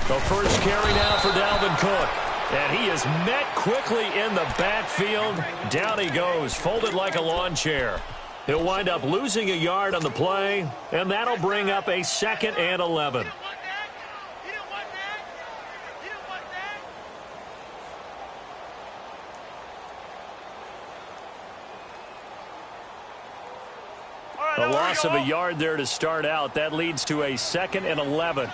The first carry now for Dalvin Cook. And he is met quickly in the backfield. Down he goes, folded like a lawn chair. He'll wind up losing a yard on the play, and that'll bring up a 2nd and 11. A loss of a yard there to start out. That leads to a 2nd and 11.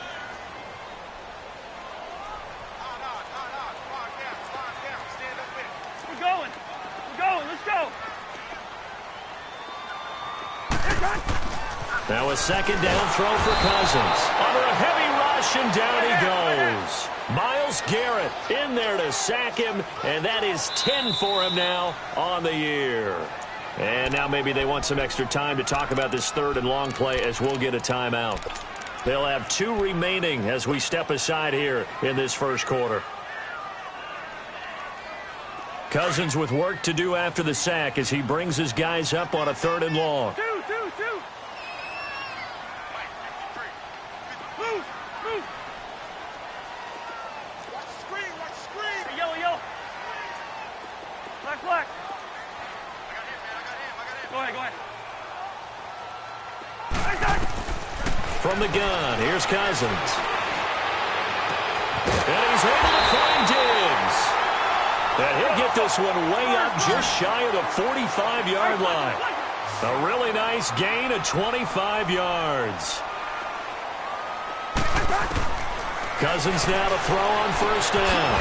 Now a 2nd down throw for Cousins. Under a heavy rush, and down he goes. Myles Garrett in there to sack him, and that is 10 for him now on the year. And now maybe they want some extra time to talk about this 3rd and long play, as we'll get a timeout. They'll have 2 remaining as we step aside here in this first quarter. Cousins with work to do after the sack as he brings his guys up on a 3rd and long. From the gun, here's Cousins. And he's able to find Diggs. And he'll get this one way up just shy of the 45-yard line. A really nice gain of 25 yards. Cousins now to throw on 1st down.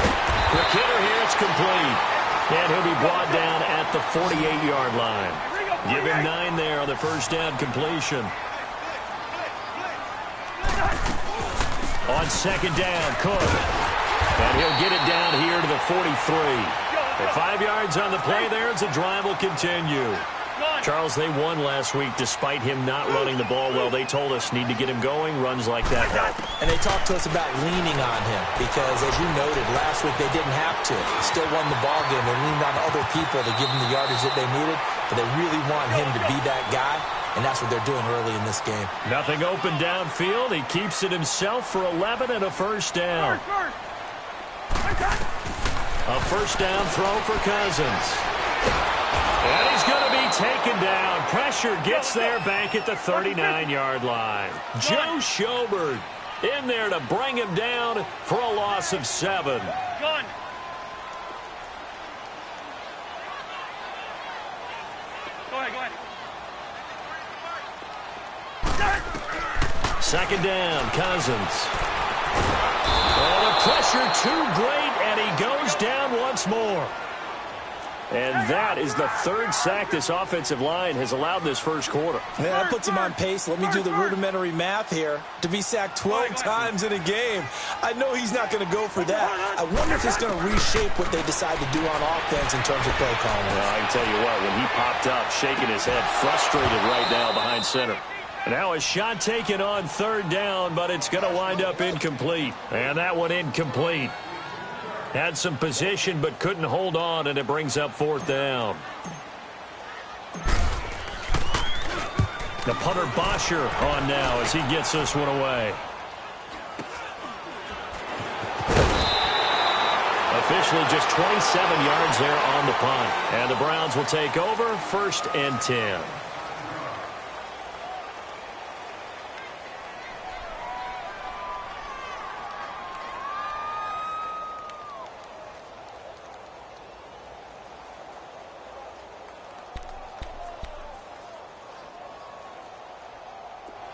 The kidder here, it's complete. And he'll be brought down at the 48-yard line. Give him 9 there on the 1st down completion. On 2nd down, Cook. And he'll get it down here to the 43. The 5 yards on the play there as the drive will continue. Charles, they won last week despite him not running the ball well. They told us need to get him going. Runs like that help. And they talked to us about leaning on him because, as you noted, last week they didn't have to. They still won the ball game. They leaned on other people to give them the yardage that they needed, but they really want him to be that guy, and that's what they're doing early in this game. Nothing open downfield. He keeps it himself for 11 and a 1st down. A 1st down throw for Cousins. And he's going to be taken down. Pressure gets there back at the 39-yard line. Joe Schobert in there to bring him down for a loss of 7. Gun. Go ahead. 2nd down, Cousins. Oh, the pressure too great, and he goes down once more. And that is the 3rd sack this offensive line has allowed this first quarter. Yeah, that puts him on pace. Let me do the rudimentary math here. To be sacked 12 times in a game, I know he's not going to go for that. I wonder if it's going to reshape what they decide to do on offense in terms of play calling. Well, I can tell you what, when he popped up, shaking his head, frustrated right now behind center. Now a shot taken on 3rd down, but it's going to wind up incomplete. And that one incomplete. Had some position but couldn't hold on, and it brings up 4th down. The punter Bosher on now as he gets this one away. Officially just 27 yards there on the punt. And the Browns will take over 1st and 10.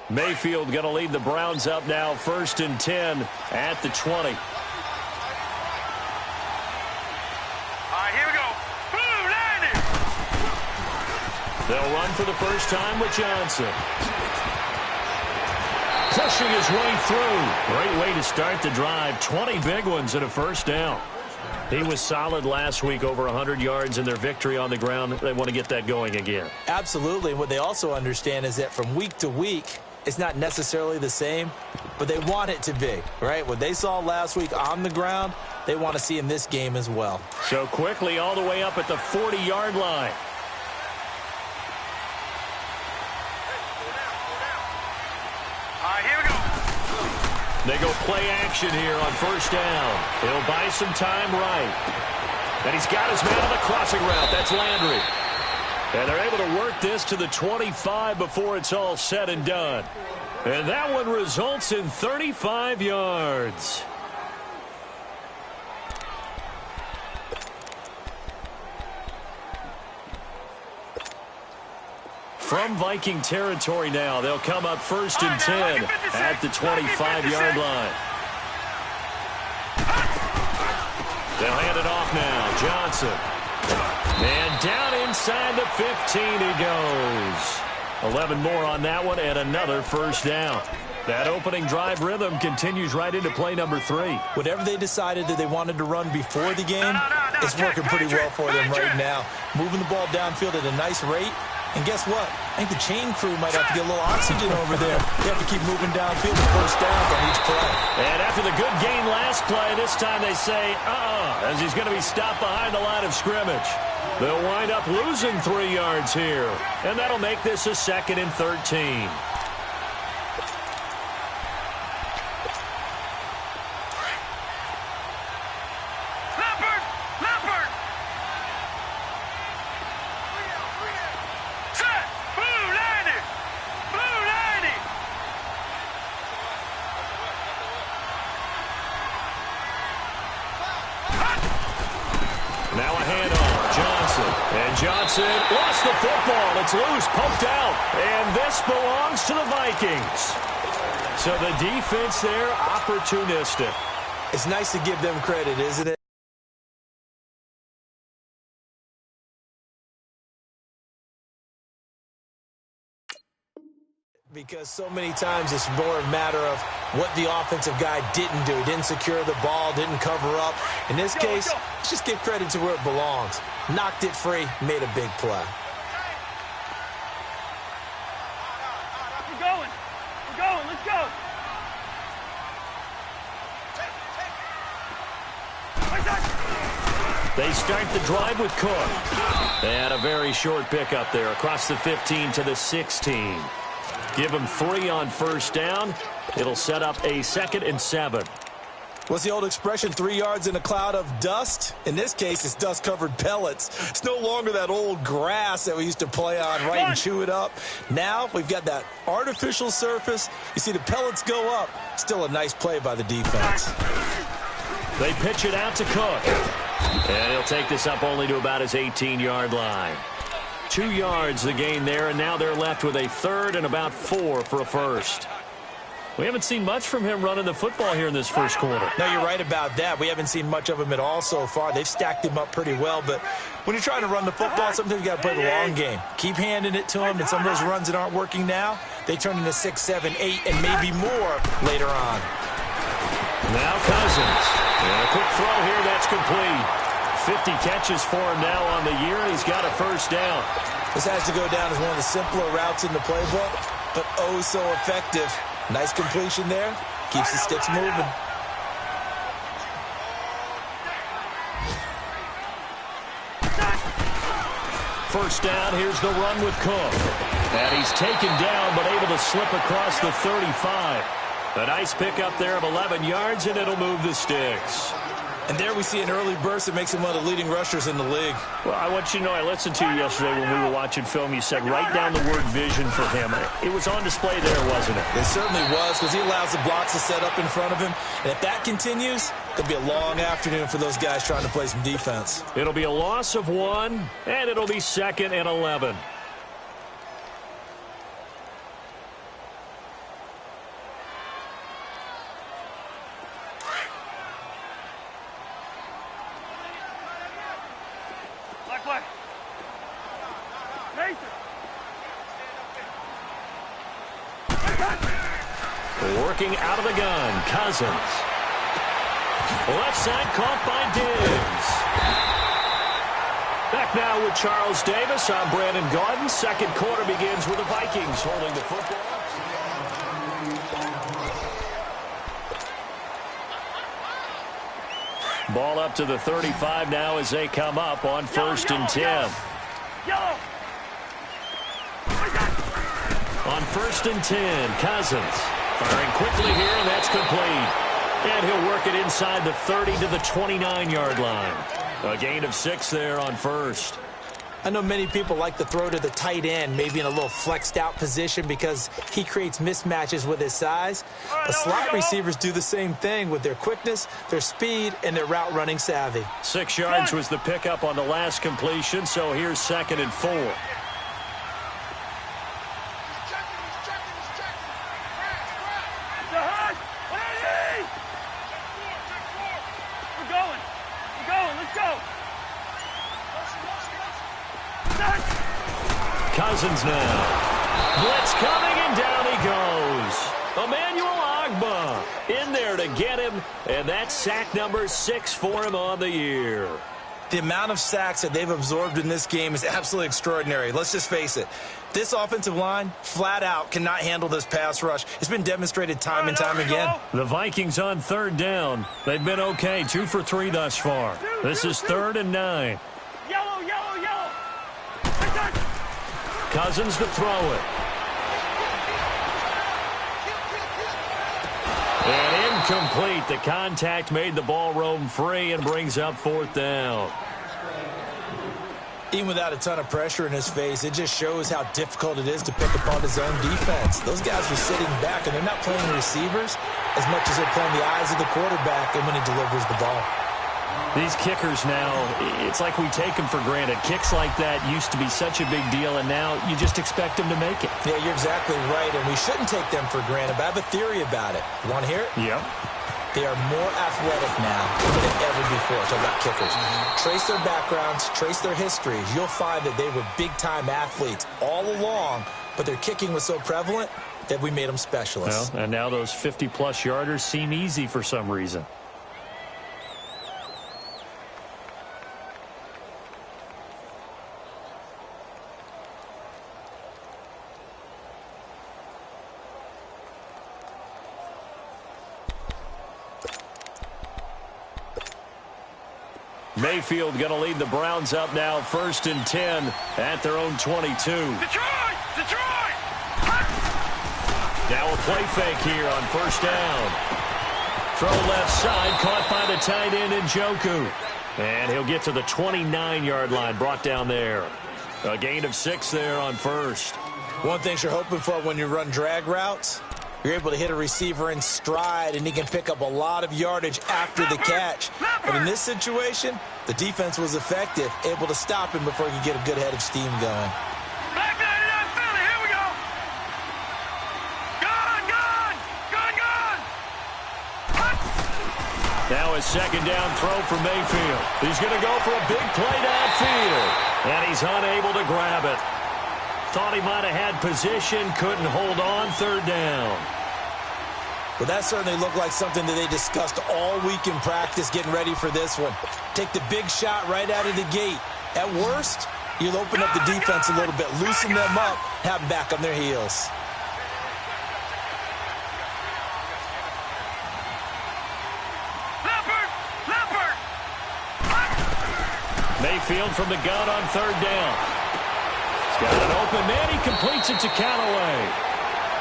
Mayfield going to lead the Browns up now, 1st and 10 at the 20. All right, here we go. Boom, landed. They'll run for the first time with Johnson. Pushing his way through. Great way to start the drive. 20 big ones and a 1st down. He was solid last week, over 100 yards in their victory on the ground. They want to get that going again. Absolutely. What they also understand is that from week to week, it's not necessarily the same, but they want it to be, right? What they saw last week on the ground, they want to see in this game as well. So quickly all the way up at the 40-yard line. All right, here we go. They go play action here on first down. He'll buy some time right. And he's got his man on the crossing route. That's Landry. And they're able to work this to the 25 before it's all said and done. And that one results in 35 yards. From Viking territory now, they'll come up first and 10 at the 25-yard line. They'll hand it off now. Johnson. And down inside the 15 he goes. 11 more on that one and another first down. That opening drive rhythm continues right into play number 3. Whatever they decided that they wanted to run before the game, it's working pretty well for them right now. Moving the ball downfield at a nice rate. And guess what? I think the chain crew might have to get a little oxygen over there. They have to keep moving downfield with first downs on each play. And after the good gain last play, this time they say, as he's going to be stopped behind the line of scrimmage. They'll wind up losing 3 yards here. And that'll make this a 2nd and 13. Now a handoff. Johnson. And Johnson lost the football. It's loose, poked out. And this belongs to the Vikings. So the defense there, opportunistic. It's nice to give them credit, isn't it? Because so many times it's more a matter of what the offensive guy didn't do. Didn't secure the ball, didn't cover up. In this case, let's just give credit to where it belongs. Knocked it free, made a big play. We're going. We're going. Let's go. They start the drive with Cook. They had a very short pickup there across the 15 to the 16. Give them 3 on first down. It'll set up a 2nd and 7. What's the old expression, 3 yards in a cloud of dust? In this case, it's dust-covered pellets. It's no longer that old grass that we used to play on, right, and chew it up. Now we've got that artificial surface. You see the pellets go up. Still a nice play by the defense. They pitch it out to Cook. And he'll take this up only to about his 18-yard line. 2 yards the gain there, and now they're left with a 3rd and about 4 for a first. We haven't seen much from him running the football here in this first quarter. No, you're right about that. We haven't seen much of him at all so far. They've stacked him up pretty well, but when you're trying to run the football, sometimes you got to play the long game. Keep handing it to him, and some of those runs that aren't working now, they turn into 6, 7, 8, and maybe more later on. Now Cousins. And a quick throw here, that's complete. 50 catches for him now on the year, and he's got a first down. This has to go down as one of the simpler routes in the playbook, but oh so effective. Nice completion there. Keeps the sticks moving. First down, here's the run with Cook. And he's taken down, but able to slip across the 35. A nice pickup there of 11 yards, and it'll move the sticks. And there we see an early burst that makes him one of the leading rushers in the league. Well, I want you to know, I listened to you yesterday when we were watching film. You said write down the word vision for him. It was on display there, wasn't it? It certainly was, because he allows the blocks to set up in front of him. And if that continues, it'll be a long afternoon for those guys trying to play some defense. It'll be a loss of 1, and it'll be 2nd and 11. Working out of the gun, Cousins. Left side caught by Diggs. Back now with Charles Davis. I'm Brandon Gaudin. Second quarter begins with the Vikings holding the football. Ball up to the 35 now as they come up on 1st and 10. On 1st and 10, Cousins. Firing quickly here, and that's complete. And he'll work it inside the 30 to the 29-yard line. A gain of 6 there on first. I know many people like to throw to the tight end, maybe in a little flexed out position because he creates mismatches with his size. But slot receivers do the same thing with their quickness, their speed, and their route running savvy. 6 yards was the pickup on the last completion, so here's 2nd and 4. Cousins now. Blitz coming, and down he goes. Emmanuel Ogbah in there to get him, and that's sack number 6 for him on the year. The amount of sacks that they've absorbed in this game is absolutely extraordinary. Let's just face it. This offensive line, flat out, cannot handle this pass rush. It's been demonstrated time and time again. The Vikings on 3rd down. They've been okay, 2 for 3 thus far. This is 3rd and 9. Yellow, yellow, yellow. Cousins to throw it. And incomplete. The contact made the ball roam free and brings up 4th down. Even without a ton of pressure in his face, it just shows how difficult it is to pick apart his own defense. Those guys are sitting back, and they're not playing receivers as much as they're playing the eyes of the quarterback and when he delivers the ball. These kickers now, it's like we take them for granted. Kicks like that used to be such a big deal, and now you just expect them to make it. Yeah, you're exactly right, and we shouldn't take them for granted, but I have a theory about it. You want to hear it? Yep. They are more athletic now than ever before. Talk about kickers. Trace their backgrounds, trace their histories. You'll find that they were big-time athletes all along, but their kicking was so prevalent that we made them specialists. Well, and now those 50-plus yarders seem easy for some reason. Mayfield going to lead the Browns up now, 1st and 10 at their own 22. Detroit! Detroit! Now a play fake here on 1st down. Throw left side, caught by the tight end Njoku. And he'll get to the 29-yard line, brought down there. A gain of 6 there on 1st. One thing you're hoping for when you run drag routes, you're able to hit a receiver in stride, and he can pick up a lot of yardage after the catch. But in this situation, the defense was effective, able to stop him before he could get a good head of steam going. Back 99 Philly, here we go. Gone, gone, gone, gone. Now a 2nd down throw for Mayfield. He's going to go for a big play downfield, and he's unable to grab it. Thought he might have had position, couldn't hold on, 3rd down. But that certainly looked like something that they discussed all week in practice getting ready for this one. Take the big shot right out of the gate. At worst, you'll open up the defense a little bit, loosen them up, have them back on their heels. Mayfield from the gun on 3rd down. He's got an open man. He completes it to Callaway.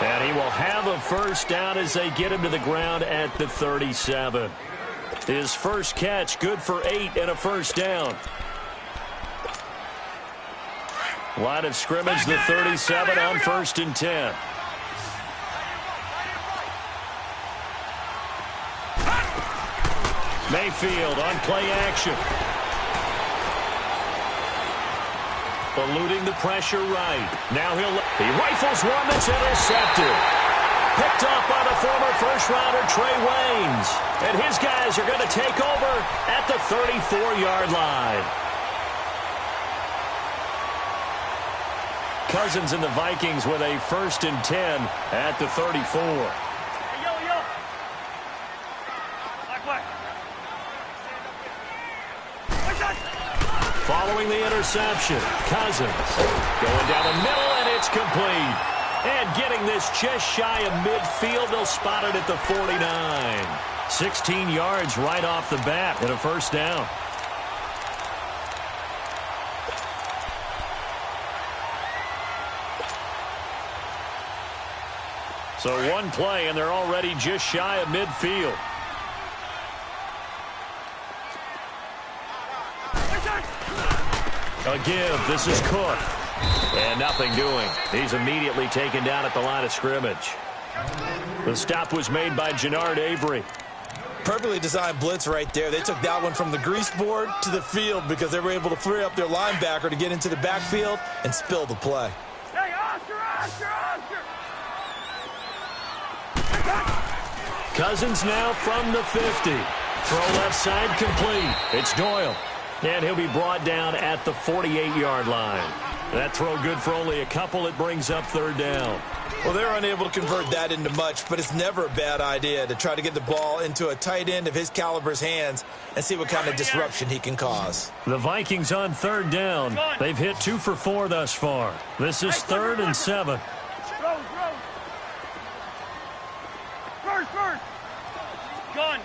And he will have a 1st down as they get him to the ground at the 37. His first catch, good for 8 and a 1st down. Line of scrimmage, the 37 on 1st and 10. Mayfield on play action. Eluding the pressure right. Now he rifles one that's intercepted. Picked up by the former first-rounder Trey Waynes. And his guys are going to take over at the 34-yard line. Cousins and the Vikings with a 1st and 10 at the 34. Hey, yo. Black. Following the interception, Cousins going down the middle, and it's complete. And getting this just shy of midfield, they'll spot it at the 49. 16 yards right off the bat and a 1st down. So one play, and they're already just shy of midfield. A give. This is Cook. And nothing doing. He's immediately taken down at the line of scrimmage. The stop was made by Jannard Avery. Perfectly designed blitz right there. They took that one from the grease board to the field because they were able to free up their linebacker to get into the backfield and spill the play. Hey, Oscar! Cousins now from the 50. Throw left side complete. It's Doyle. And he'll be brought down at the 48-yard line. That throw good for only a couple. It brings up third down. Well, they're unable to convert that into much, but it's never a bad idea to try to get the ball into a tight end of his caliber's hands and see what kind of disruption he can cause. The Vikings on third down. They've hit 2 for 4 thus far. This is 3rd and 7. First. Gun.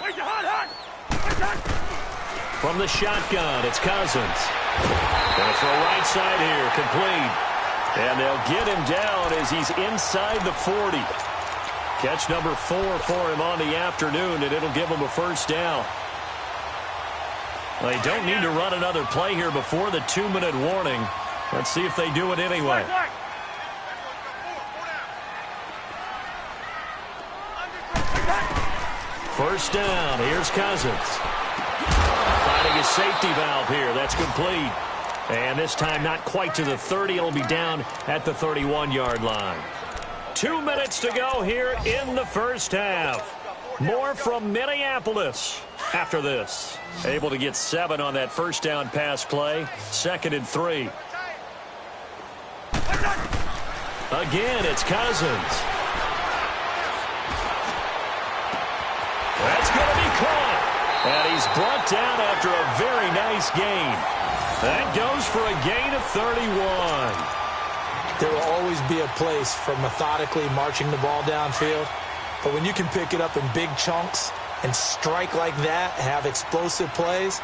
Where's the hot? From the shotgun, it's Cousins. Going to throw right side here, complete. And they'll get him down as he's inside the 40. Catch number 4 for him on the afternoon, and it'll give him a first down. They don't need to run another play here before the 2-minute warning. Let's see if they do it anyway. First down. Here's Cousins. Finding a safety valve here. That's complete. And this time not quite to the 30. It'll be down at the 31-yard line. 2 minutes to go here in the first half. More from Minneapolis after this. Able to get 7 on that first down pass play. 2nd and 3. Again, it's Cousins. That's going to be caught. And he's brought down after a very nice gain. That goes for a gain of 31. There will always be a place for methodically marching the ball downfield. But when you can pick it up in big chunks and strike like that, have explosive plays,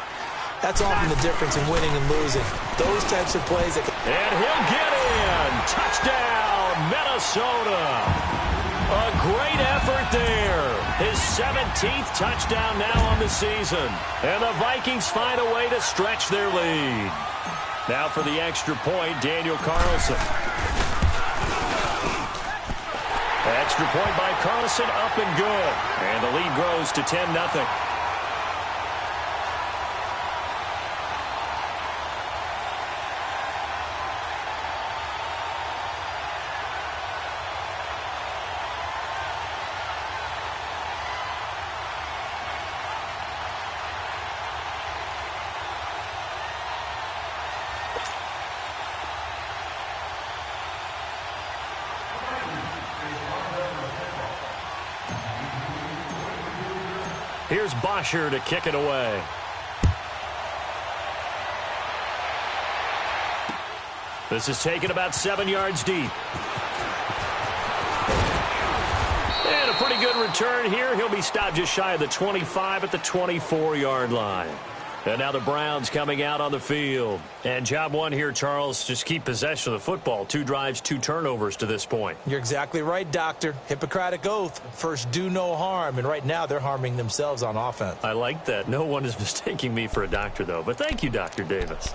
that's often the difference in winning and losing. Those types of plays. And he'll get in. Touchdown, Minnesota. A great effort there. His 17th touchdown now on the season. And the Vikings find a way to stretch their lead. Now for the extra point, Daniel Carlson. Extra point by Carlson, up and good. And the lead grows to 10-0. Here's Bosher to kick it away. This is taken about 7 yards deep. And a pretty good return here. He'll be stopped just shy of the 25 at the 24-yard line. And now the Browns coming out on the field. And job one here, Charles, just keep possession of the football. 2 drives, 2 turnovers to this point. You're exactly right, Doctor. Hippocratic oath. First, do no harm. And right now, they're harming themselves on offense. I like that. No one is mistaking me for a doctor, though. But thank you, Dr. Davis.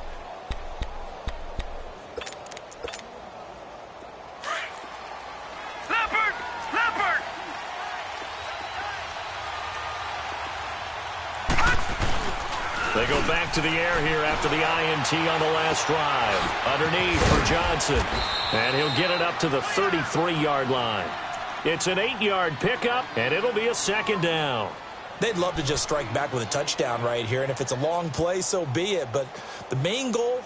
They go back to the air here after the INT on the last drive. Underneath for Johnson. And he'll get it up to the 33-yard line. It's an 8-yard pickup, and it'll be a 2nd down. They'd love to just strike back with a touchdown right here, and if it's a long play, so be it. But the main goal,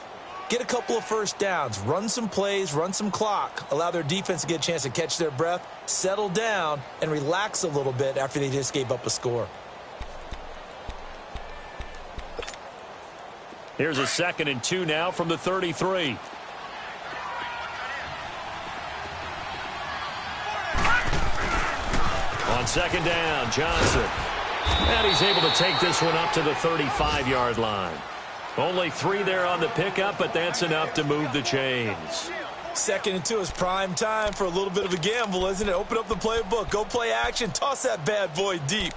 get a couple of first downs, run some plays, run some clock, allow their defense to get a chance to catch their breath, settle down, and relax a little bit after they just gave up a score. Here's a 2nd and 2 now from the 33. On 2nd down, Johnson. And he's able to take this one up to the 35-yard line. Only 3 there on the pickup, but that's enough to move the chains. Second and 2 is prime time for a little bit of a gamble, isn't it? Open up the playbook, go play action, toss that bad boy deep.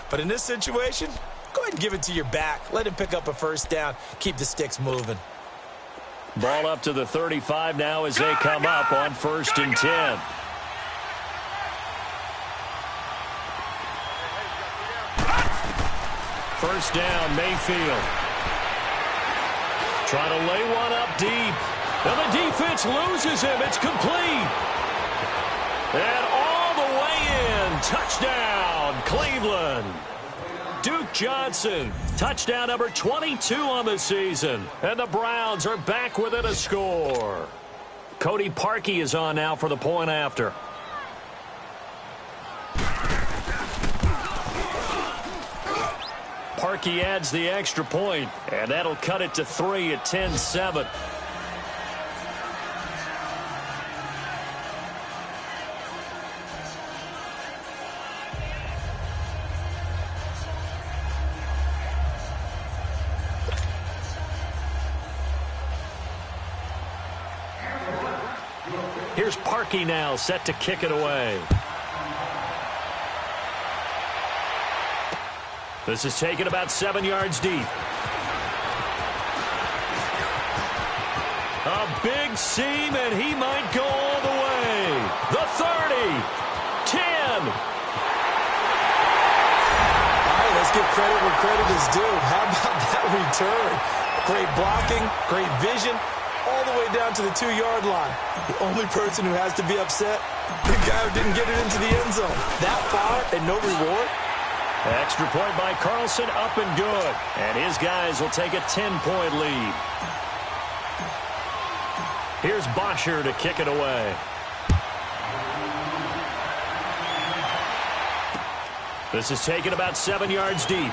But in this situation, go ahead and give it to your back. Let him pick up a first down. Keep the sticks moving. Ball up to the 35 now as they come up on 1st and 10. First down, Mayfield. Trying to lay one up deep. And the defense loses him. It's complete. And all the way in. Touchdown, Cleveland. Duke Johnson, touchdown number 22 on the season. And the Browns are back within a score. Cody Parkey is on now for the point after. Parkey adds the extra point, and that'll cut it to 3 at 10-7. Here's Parkey now, set to kick it away. This is taken about 7 yards deep. A big seam, and he might go all the way. The 30, 10. All right, let's give credit where credit is due. How about that return? Great blocking, great vision, all the way down to the 2-yard line. The only person who has to be upset, the guy who didn't get it into the end zone. That far and no reward? Extra point by Carlson, up and good. And his guys will take a 10-point lead. Here's Bosher to kick it away. This is taken about 7 yards deep.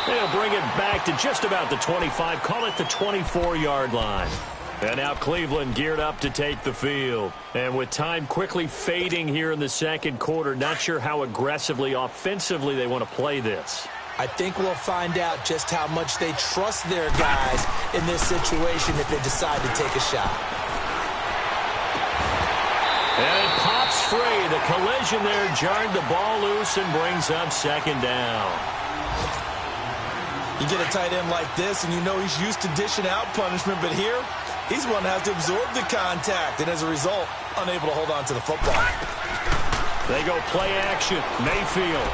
They'll bring it back to just about the 25, call it the 24-yard line. And now Cleveland geared up to take the field. And with time quickly fading here in the second quarter, not sure how aggressively, offensively they want to play this. I think we'll find out just how much they trust their guys in this situation if they decide to take a shot. And it pops free. The collision there jarred the ball loose and brings up second down. You get a tight end like this, and you know he's used to dishing out punishment, but here, he's one that has to absorb the contact, and as a result, unable to hold on to the football. They go play action. Mayfield.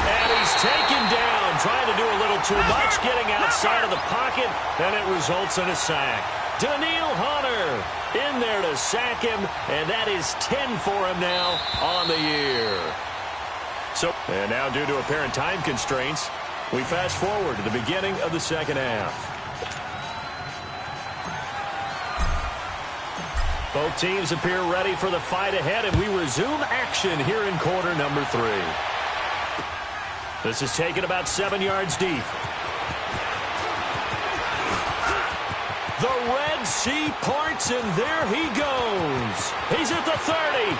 And he's taken down, trying to do a little too much, getting outside of the pocket, and it results in a sack. Daniil Hunter in there to sack him, and that is 10 for him now on the year. And now, due to apparent time constraints, we fast forward to the beginning of the second half. Both teams appear ready for the fight ahead, and we resume action here in quarter number 3. This is taken about 7 yards deep. The Red Sea parts, and there he goes. He's at the 30,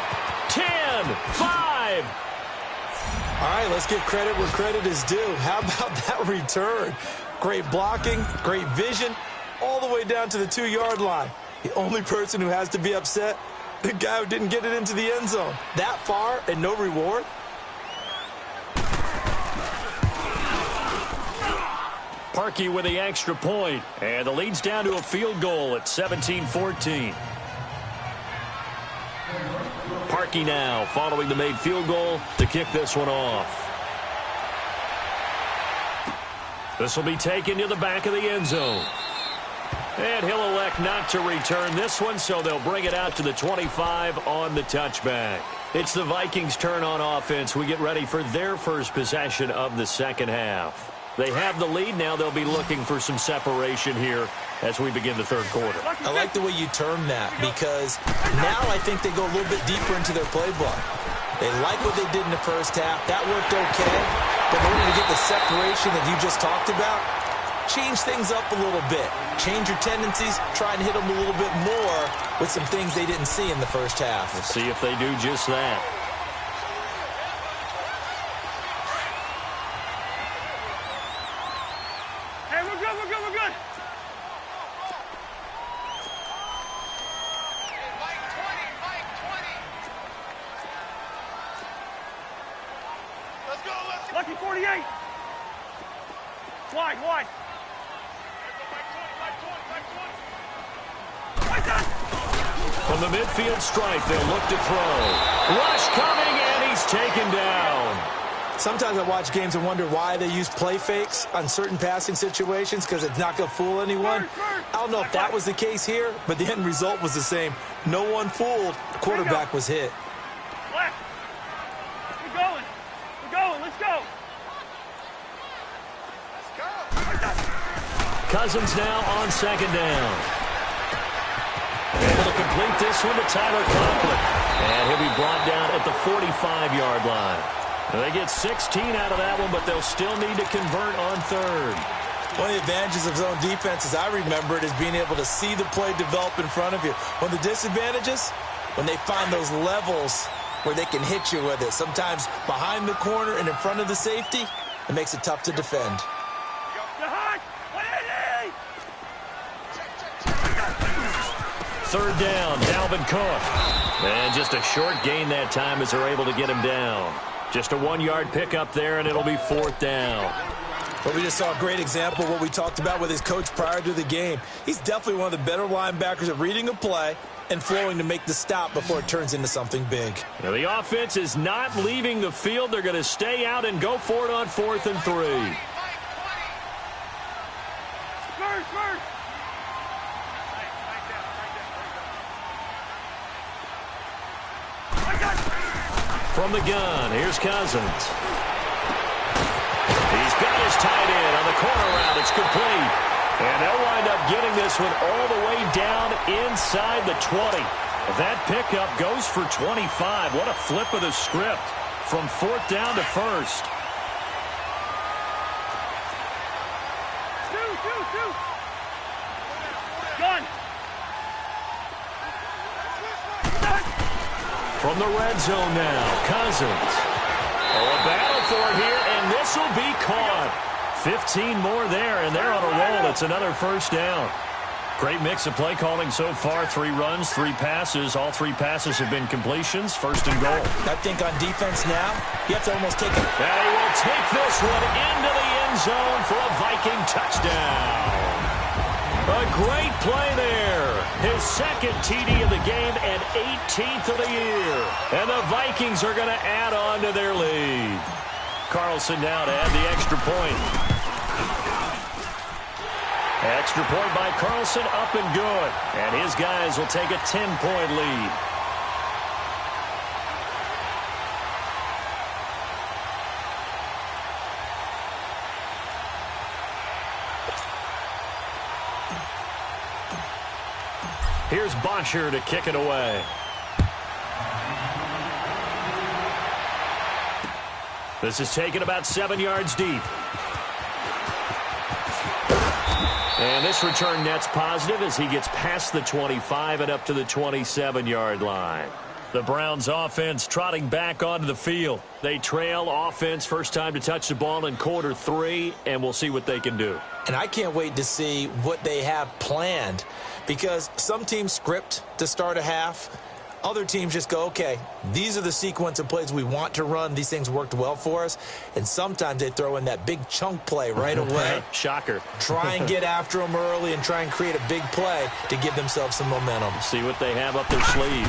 10, 5. All right, let's give credit where credit is due. How about that return? Great blocking, great vision, all the way down to the 2-yard line. The only person who has to be upset, the guy who didn't get it into the end zone. That far and no reward? Parkey with the extra point, and the lead's down to a field goal at 17-14. Parkey now following the made field goal to kick this one off. This will be taken to the back of the end zone. And he'll elect not to return this one, so they'll bring it out to the 25 on the touchback. It's the Vikings' turn on offense. We get ready for their first possession of the second half. They have the lead. Now they'll be looking for some separation here as we begin the third quarter. I like the way you term that, because now I think they go a little bit deeper into their playbook. They like what they did in the first half. That worked okay. But in order to get the separation that you just talked about, change things up a little bit. Change your tendencies. Try and hit them a little bit more with some things they didn't see in the first half. We'll see if they do just that. Lucky 48. Wide, wide. From the midfield stripe, they'll look to throw. Rush coming, and he's taken down. Sometimes I watch games and wonder why they use play fakes on certain passing situations, because it's not going to fool anyone. I don't know if that was the case here, but the end result was the same. No one fooled. The quarterback was hit. Left. We're going. We're going. Let's go. Cousins now on second down. Able to complete this one to Tyler Conklin. And he'll be brought down at the 45-yard line. They get 16 out of that one, but they'll still need to convert on third. One of the advantages of zone defense, as I remember it, is being able to see the play develop in front of you. One of the disadvantages, when they find those levels where they can hit you with it, sometimes behind the corner and in front of the safety, it makes it tough to defend. Third down, Dalvin Cook. And just a short gain that time as they're able to get him down. Just a 1-yard pickup there, and it'll be fourth down. Well, we just saw a great example of what we talked about with his coach prior to the game. He's definitely one of the better linebackers at reading a play and flowing to make the stop before it turns into something big. Now, the offense is not leaving the field. They're going to stay out and go for it on 4th and 3. From the gun, here's Cousins. He's got his tight end on the corner route. It's complete. And they'll wind up getting this one all the way down inside the 20. That pickup goes for 25. What a flip of the script from 4th down to 1st. Gun. From the red zone now, Cousins. Oh, a battle for it here, and this will be caught. 15 more there, and they're on a roll. It's another first down. Great mix of play calling so far. 3 runs, 3 passes. All 3 passes have been completions. 1st and goal. I think on defense now, you have to almost take it. And he will take this one into the end zone for a Viking touchdown. A great play there. His 2nd TD of the game and 18th of the year. And the Vikings are going to add on to their lead. Carlson now to add the extra point. Extra point by Carlson, up and good. And his guys will take a 10-point lead. Here's Bosher to kick it away. This is taken about 7 yards deep. And this return net's positive as he gets past the 25 and up to the 27-yard line. The Browns offense trotting back onto the field. They trail offense first time to touch the ball in quarter 3, and we'll see what they can do. And I can't wait to see what they have planned, because some teams script to start a half. Other teams just go, okay, these are the sequence of plays we want to run. These things worked well for us. And sometimes they throw in that big chunk play right away. Shocker. Try and get after them early and try and create a big play to give themselves some momentum. See what they have up their sleeve.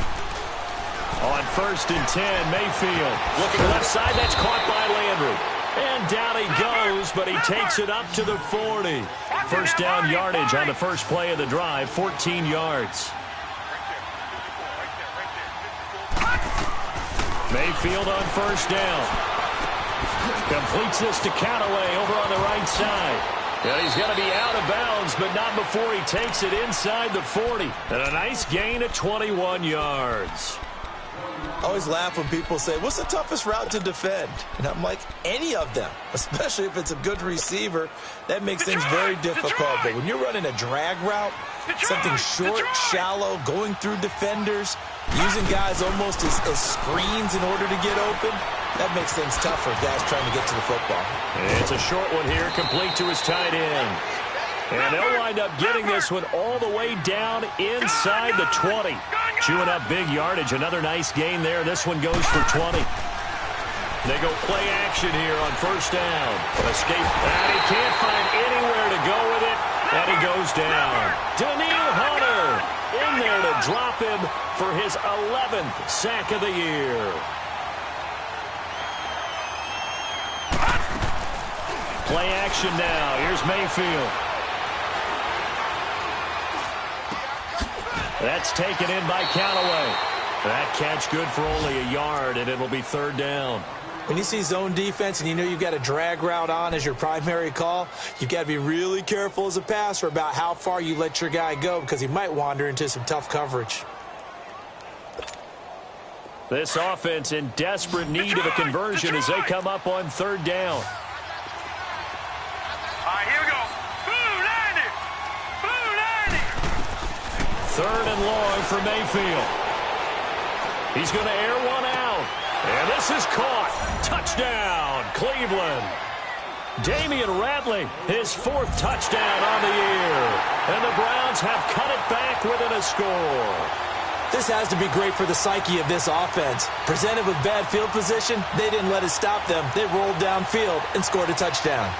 On 1st and 10, Mayfield looking left side. That's caught by Landry. And down he goes, but he takes it up to the 40. First down yardage on the first play of the drive, 14 yards. Mayfield on 1st down. Completes this to Callaway over on the right side. And he's going to be out of bounds, but not before he takes it inside the 40. And a nice gain of 21 yards. I always laugh when people say, what's the toughest route to defend? And I'm like, any of them, especially if it's a good receiver. That makes things very difficult. But when you're running a drag route, something short, shallow, going through defenders, using guys almost as screens in order to get open, that makes things tough for guys trying to get to the football. And it's a short one here, complete to his tight end. And they'll wind up getting this one all the way down inside the 20. Chewing up big yardage. Another nice gain there. This one goes for 20. They go play action here on first down. Escape. And he can't find anywhere to go with it. And he goes down. Daniil Hunter in there to drop him for his 11th sack of the year. Play action now. Here's Mayfield. That's taken in by Callaway. That catch good for only a yard, and it'll be third down. When you see zone defense and you know you've got a drag route on as your primary call, you've got to be really careful as a passer about how far you let your guy go because he might wander into some tough coverage. This offense in desperate need of a conversion as they come up on third down. All right, here we go. Boom, landed. Boom, landed. Third and long for Mayfield. He's going to air one out. And this is caught. Touchdown, Cleveland. Damian Ratley, his 4th touchdown on the year. And the Browns have cut it back within a score. This has to be great for the psyche of this offense. Presented with bad field position, they didn't let it stop them. They rolled downfield and scored a touchdown.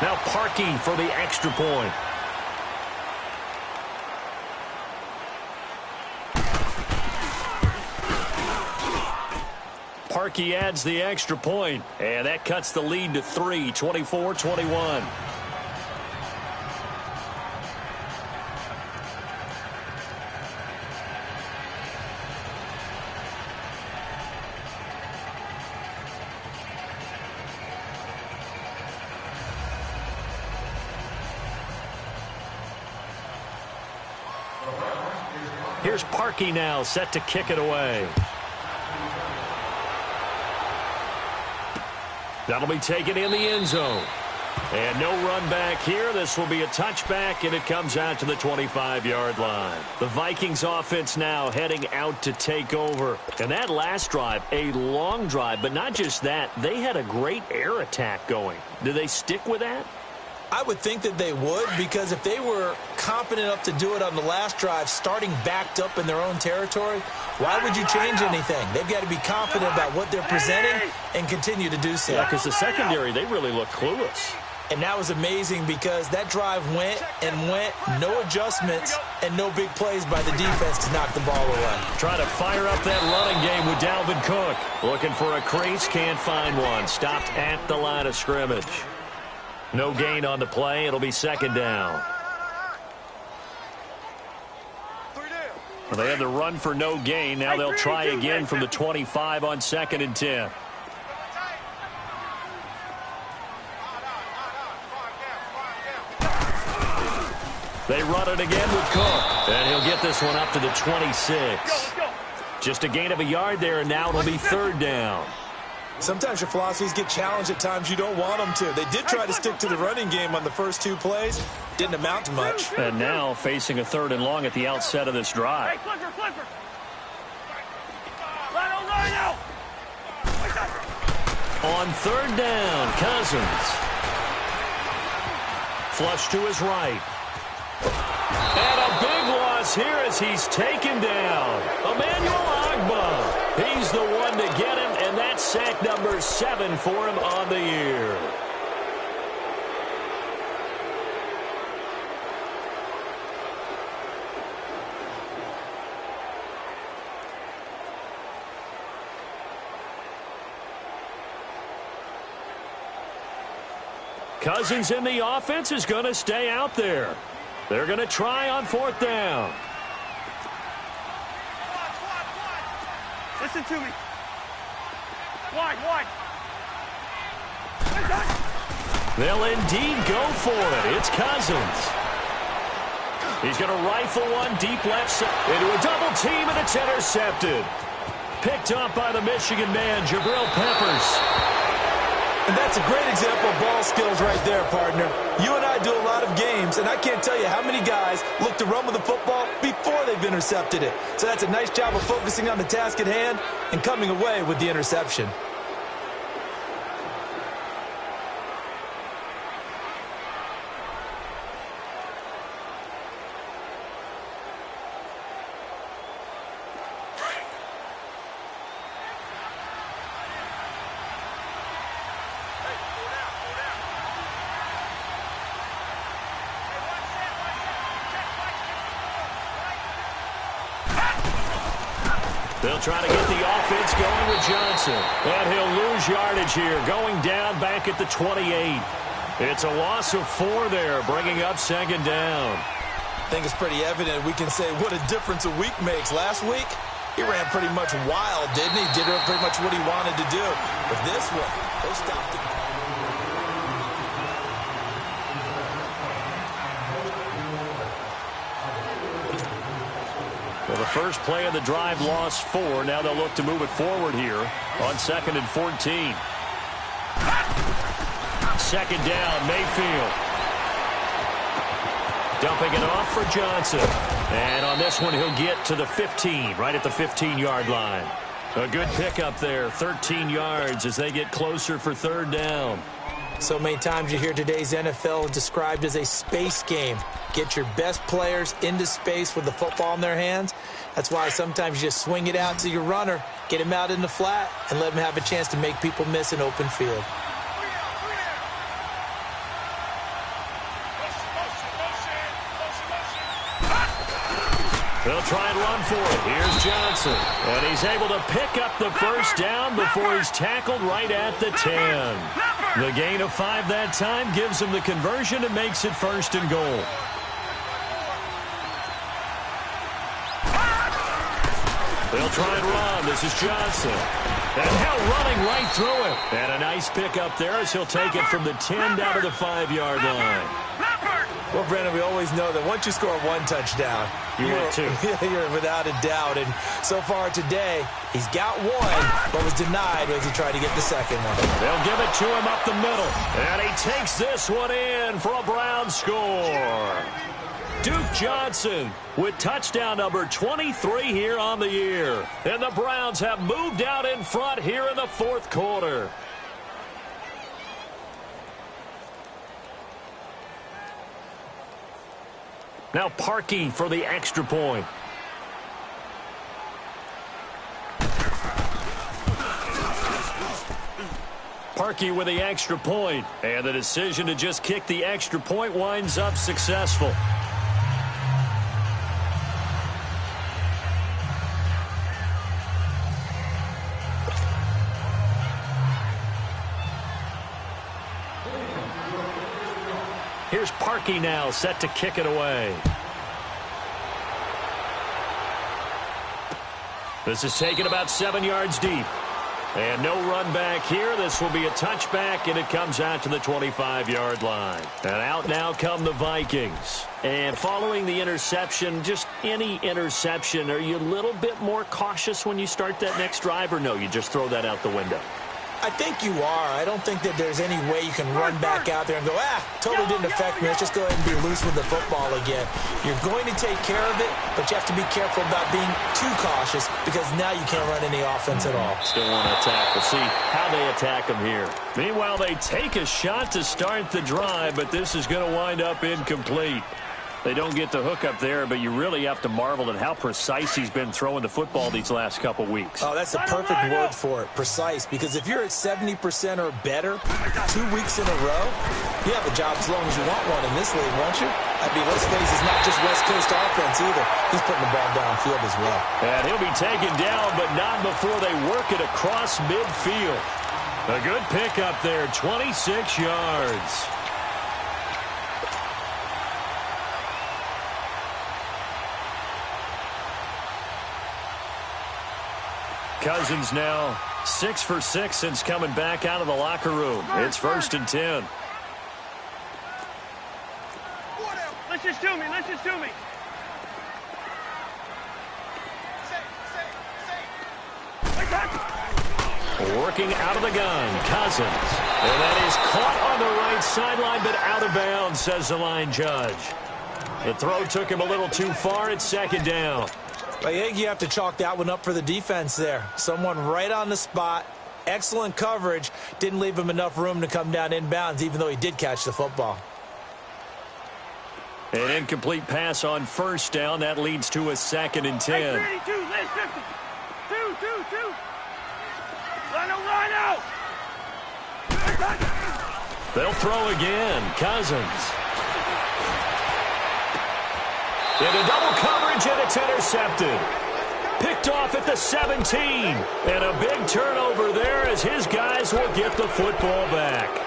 Now Parkey for the extra point. Parkey adds the extra point, and that cuts the lead to 3, 24-21. Here's Parkey now, set to kick it away. That'll be taken in the end zone. And no run back here. This will be a touchback, and it comes out to the 25-yard line. The Vikings offense now heading out to take over. And that last drive, a long drive, but not just that. They had a great air attack going. Do they stick with that? I would think that they would, because if they were competent enough to do it on the last drive, starting backed up in their own territory, why would you change anything? They've got to be confident about what they're presenting and continue to do so. Yeah, because the secondary, they really look clueless. And that was amazing because that drive went and went, no adjustments, and no big plays by the defense to knock the ball away. Trying to fire up that running game with Dalvin Cook. Looking for a crease, can't find one. Stopped at the line of scrimmage. No gain on the play. It'll be second down. Well, they had the run for no gain. Now they'll try again from the 25 on 2nd and 10. They run it again with Cook. And he'll get this one up to the 26. Just a gain of a yard there, and now it'll be third down. Sometimes your philosophies get challenged at times you don't want them to. They did try to stick to the running game on the first 2 plays. Didn't amount to much. And now facing a third and long at the outset of this drive. Hey, Clipper. Line out. On third down, Cousins. Flush to his right. And a big loss here as he's taken down. Emmanuel Ogbah. He's the one to get him, and that's sack number 7 for him on the year. Cousins in the offense is going to stay out there. They're going to try on 4th down. Listen to me. Wide. They'll indeed go for it. It's Cousins. He's going to rifle one deep left side into a double team, and it's intercepted. Picked up by the Michigan man, Jabril Peppers. And that's a great example of ball skills right there, partner. You and I do a lot of games, and I can't tell you how many guys look to run with the football before they've intercepted it. So that's a nice job of focusing on the task at hand and coming away with the interception. They'll try to get the offense going with Johnson. And he'll lose yardage here, going down back at the 28. It's a loss of 4 there, bringing up second down. I think it's pretty evident we can say what a difference a week makes. Last week, he ran pretty much wild, didn't he? Did pretty much what he wanted to do. But this one, they stopped him. Well, the first play of the drive lost 4. Now they'll look to move it forward here on 2nd and 14. Second down, Mayfield. Dumping it off for Johnson. And on this one, he'll get to the 15, right at the 15-yard line. A good pickup there, 13 yards as they get closer for 3rd down. So many times you hear today's NFL described as a space game. Get your best players into space with the football in their hands. That's why sometimes you just swing it out to your runner, get him out in the flat, and let him have a chance to make people miss an open field. They'll try and run for it. Here's Johnson. And he's able to pick up the first down before he's tackled right at the 10. The gain of 5 that time gives him the conversion and makes it 1st and goal. They'll try and run. This is Johnson. And Hill running right through it. And a nice pick up there as he'll take it from the 10 down to the 5-yard line. Well, Brandon, we always know that once you score 1 touchdown, you're without a doubt. And so far today, he's got 1, but was denied as he tried to get the second one. They'll give it to him up the middle. And he takes this one in for a Brown score. Duke Johnson with touchdown number 23 here on the year. And the Browns have moved out in front here in the 4th quarter. Now Parkey for the extra point. Parkey with the extra point. And the decision to just kick the extra point winds up successful. Here's Parkey now, set to kick it away. This is taken about 7 yards deep. And no run back here. This will be a touchback, and it comes out to the 25-yard line. And out now come the Vikings. And following the interception, just any interception, are you a little bit more cautious when you start that next drive, or no, you just throw that out the window? I think you are. I don't think that there's any way you can run back out there and go, totally didn't affect me. Let's just go ahead and be loose with the football again. You're going to take care of it, but you have to be careful about being too cautious because now you can't run any offense at all. Still want to attack. We'll see how they attack them here. Meanwhile, they take a shot to start the drive, but this is going to wind up incomplete. They don't get the hook up there, but you really have to marvel at how precise he's been throwing the football these last couple weeks. Oh, that's the perfect word for it, precise, because if you're at 70% or better 2 weeks in a row, you have a job as long as you want one in this league, won't you? I mean, let's face it, it's not just West Coast offense either. He's putting the ball downfield as well. And he'll be taken down, but not before they work it across midfield. A good pickup there, 26 yards. Cousins now 6 for 6 since coming back out of the locker room. It's 1st and 10. Listen to me. Listen to me. Working out of the gun, Cousins. And that is caught on the right sideline, but out of bounds, says the line judge. The throw took him a little too far. It's 2nd down. I think you have to chalk that one up for the defense there. Someone right on the spot. Excellent coverage. Didn't leave him enough room to come down inbounds, even though he did catch the football. An incomplete pass on 1st down. That leads to a 2nd and 10. Hey, 32, let's 50. Two. Line out. They'll throw again. Cousins. Into double coverage, and it's intercepted. Picked off at the 17. And a big turnover there as his guys will get the football back.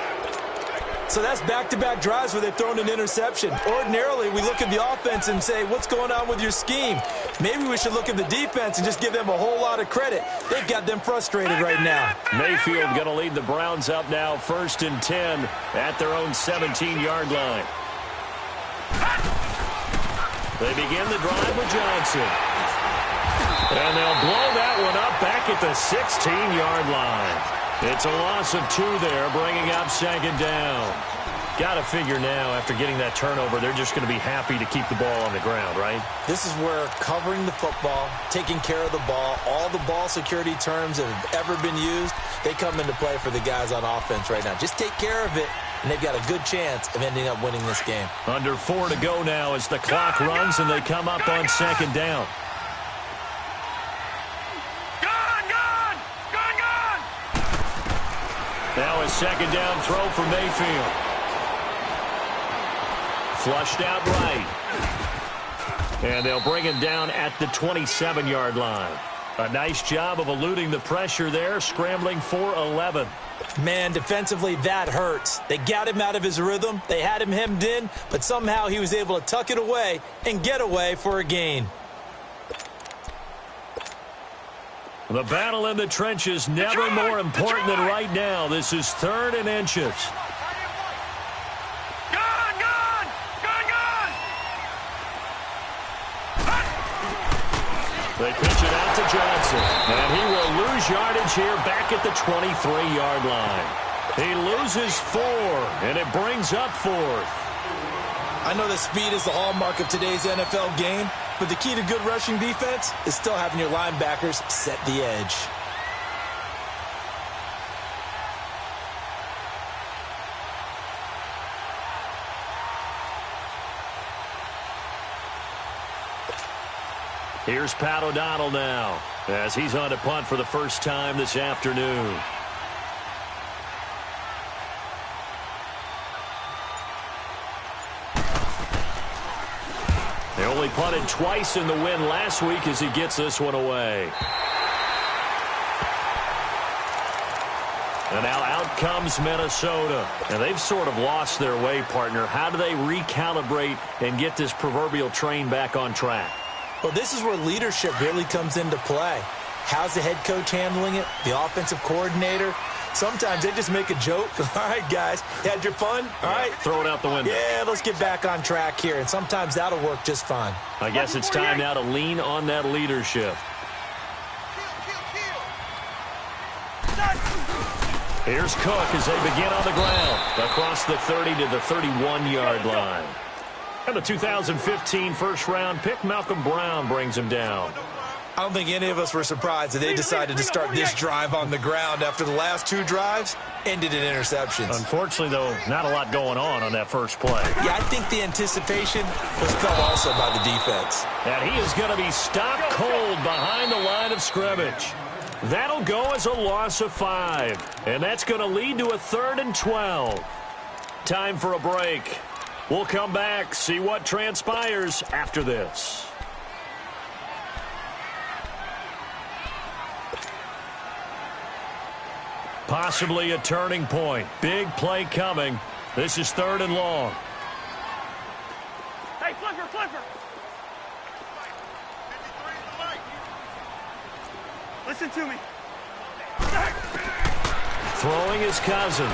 So that's back-to-back drives where they've thrown an interception. Ordinarily, we look at the offense and say, what's going on with your scheme? Maybe we should look at the defense and just give them a whole lot of credit. They've got them frustrated right now. Mayfield going to lead the Browns up now 1st and 10 at their own 17-yard line. They begin the drive with Johnson. And they'll blow that one up back at the 16-yard line. It's a loss of 2 there, bringing up 2nd down. Got to figure now, after getting that turnover, they're just going to be happy to keep the ball on the ground, right? This is where covering the football, taking care of the ball, all the ball security terms that have ever been used, they come into play for the guys on offense right now. Just take care of it, and they've got a good chance of ending up winning this game. Under 4 to go now as the clock runs, and they come up on 2nd down. Now a 2nd down throw for Mayfield. Flushed out right. And they'll bring him down at the 27-yard line. A nice job of eluding the pressure there, scrambling for 11. Man, defensively, that hurts. They got him out of his rhythm. They had him hemmed in, but somehow he was able to tuck it away and get away for a gain. The battle in the trenches never more important than right now. This is 3rd and inches. They pitch it out to Johnson. And he will lose yardage here back at the 23-yard line. He loses 4, and it brings up 4th. I know that speed is the hallmark of today's NFL game, but the key to good rushing defense is still having your linebackers set the edge. Here's Pat O'Donnell now as he's on to punt for the first time this afternoon. They only punted twice in the win last week as he gets this one away. And now out comes Minnesota. And they've sort of lost their way, partner. How do they recalibrate and get this proverbial train back on track? Well, this is where leadership really comes into play. How's the head coach handling it? The offensive coordinator? Sometimes they just make a joke. All right, guys, had your fun? All right. Throw it out the window. Yeah, let's get back on track here. And sometimes that'll work just fine. I guess it's time now to lean on that leadership. Here's Cook as they begin on the ground across the 30 to the 31-yard line. And the 2015 first-round pick, Malcolm Brown, brings him down. I don't think any of us were surprised that they decided to start this drive on the ground after the last 2 drives ended in interceptions. Unfortunately, though, not a lot going on that first play. Yeah, I think the anticipation was felt also by the defense. And he is going to be stopped cold behind the line of scrimmage. That'll go as a loss of 5. And that's going to lead to a 3rd and 12. Time for a break. We'll come back, see what transpires after this. Possibly a turning point. Big play coming. This is 3rd and long. Hey, flipper. Listen to me. Throwing is Cousins.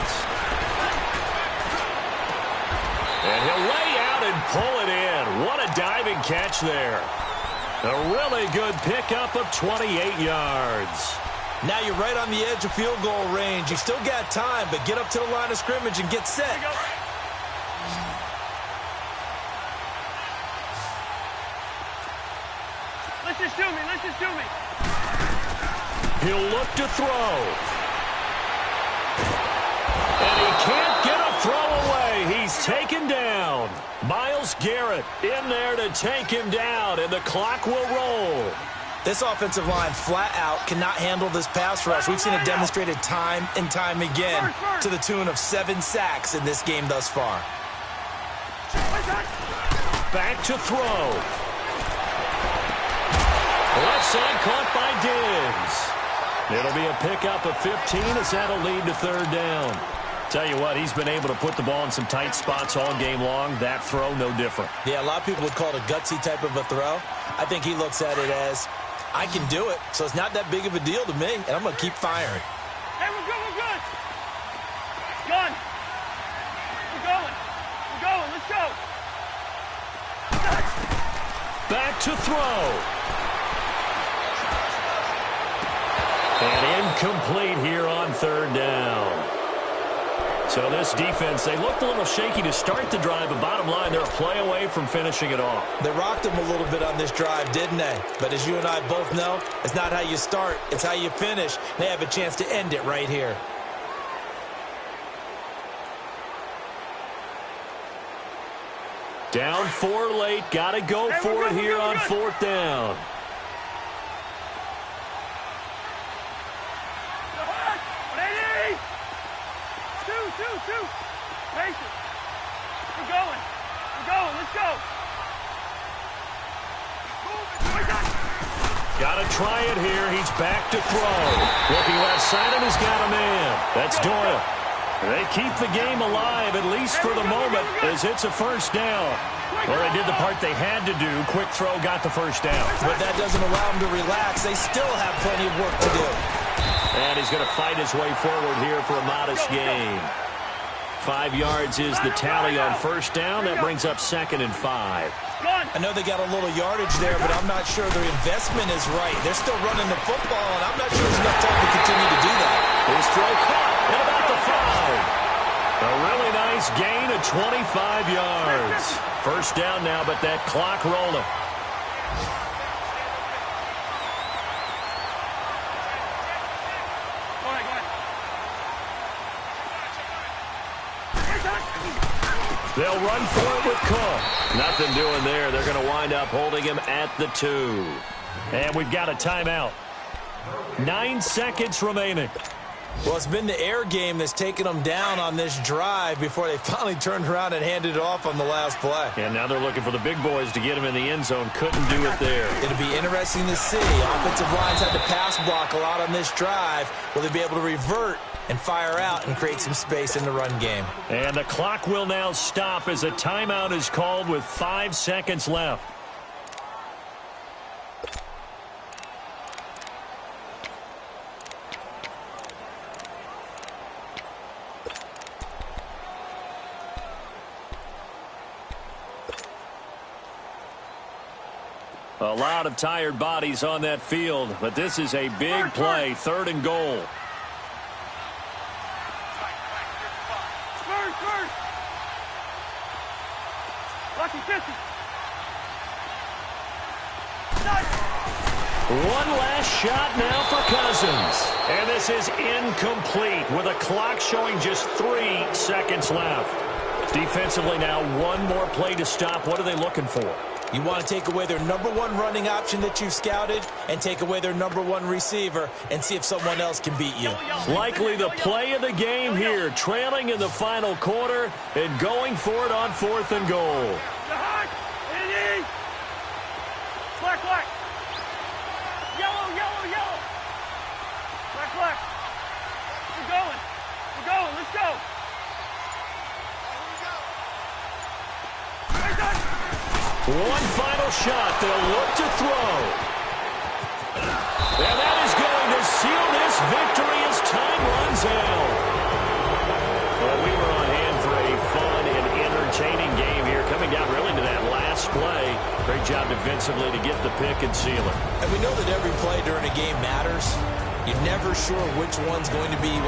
And he'll lay out and pull it in. What a diving catch there. A really good pickup of 28 yards. Now you're right on the edge of field goal range. You still got time, but get up to the line of scrimmage and get set. Listen to me. He'll look to throw. And he can't get a throw away. He's taken down. Myles Garrett in there to take him down, and the clock will roll. This offensive line flat out cannot handle this pass rush. We've seen it demonstrated time and time again to the tune of 7 sacks in this game thus far. Back to throw. Let's side caught by Diggs. It'll be a pickup of 15 as that'll lead to third down. Tell you what, he's been able to put the ball in some tight spots all game long. That throw, no different. Yeah, a lot of people would call it a gutsy type of a throw. I think he looks at it as, I can do it, so it's not that big of a deal to me, and I'm going to keep firing. Hey, we're good, we're good. Gun. We're going, let's go. Back to throw. And incomplete here on third down. So this defense, they looked a little shaky to start the drive, but bottom line, they're a play away from finishing it off. They rocked them a little bit on this drive, didn't they? But as you and I both know, it's not how you start, it's how you finish. They have a chance to end it right here. Down 4 late, got to go for it here on fourth down. Two. Patient. We're going, let's go. Got to try it here. He's back to throw. Looking left side, and he's got a man. That's Doyle. They keep the game alive, at least for the moment, as it's a first down. Well, they did the part they had to do. Quick throw got the first down. But that doesn't allow them to relax. They still have plenty of work to do. And he's going to fight his way forward here for a modest gain. 5 yards is the tally on first down. That brings up 2nd and 5. I know they got a little yardage there, but I'm not sure their investment is right. They're still running the football, and I'm not sure there's enough time to continue to do that. His throw caught at about the 5. A really nice gain of 25 yards. First down now, but that clock rolling. They'll run for it with Cook. Nothing doing there. They're going to wind up holding him at the 2. And we've got a timeout. 9 seconds remaining. Well, it's been the air game that's taken them down on this drive before they finally turned around and handed it off on the last play. And now they're looking for the big boys to get him in the end zone. Couldn't do it there. It'll be interesting to see. Offensive lines had to pass block a lot on this drive. Will they be able to revert and fire out and create some space in the run game? And the clock will now stop as a timeout is called with 5 seconds left. A lot of tired bodies on that field, but this is a big play, 3rd and goal. Lucky 50. One last shot now for Cousins. And this is incomplete with a clock showing just 3 seconds left. Defensively now, one more play to stop. What are they looking for? You want to take away their number 1 running option that you've scouted and take away their number 1 receiver and see if someone else can beat you. Likely the play of the game here, trailing in the final quarter and going for it on 4th and goal. Black. Yellow. Black. We're going, let's go. One final shot. They'll look to throw. And that is going to seal this victory as time runs out. Well, we were on hand for a fun and entertaining game here, coming down really to that last play. Great job defensively to get the pick and seal it. And we know that every play during a game matters. You're never sure which one's going to be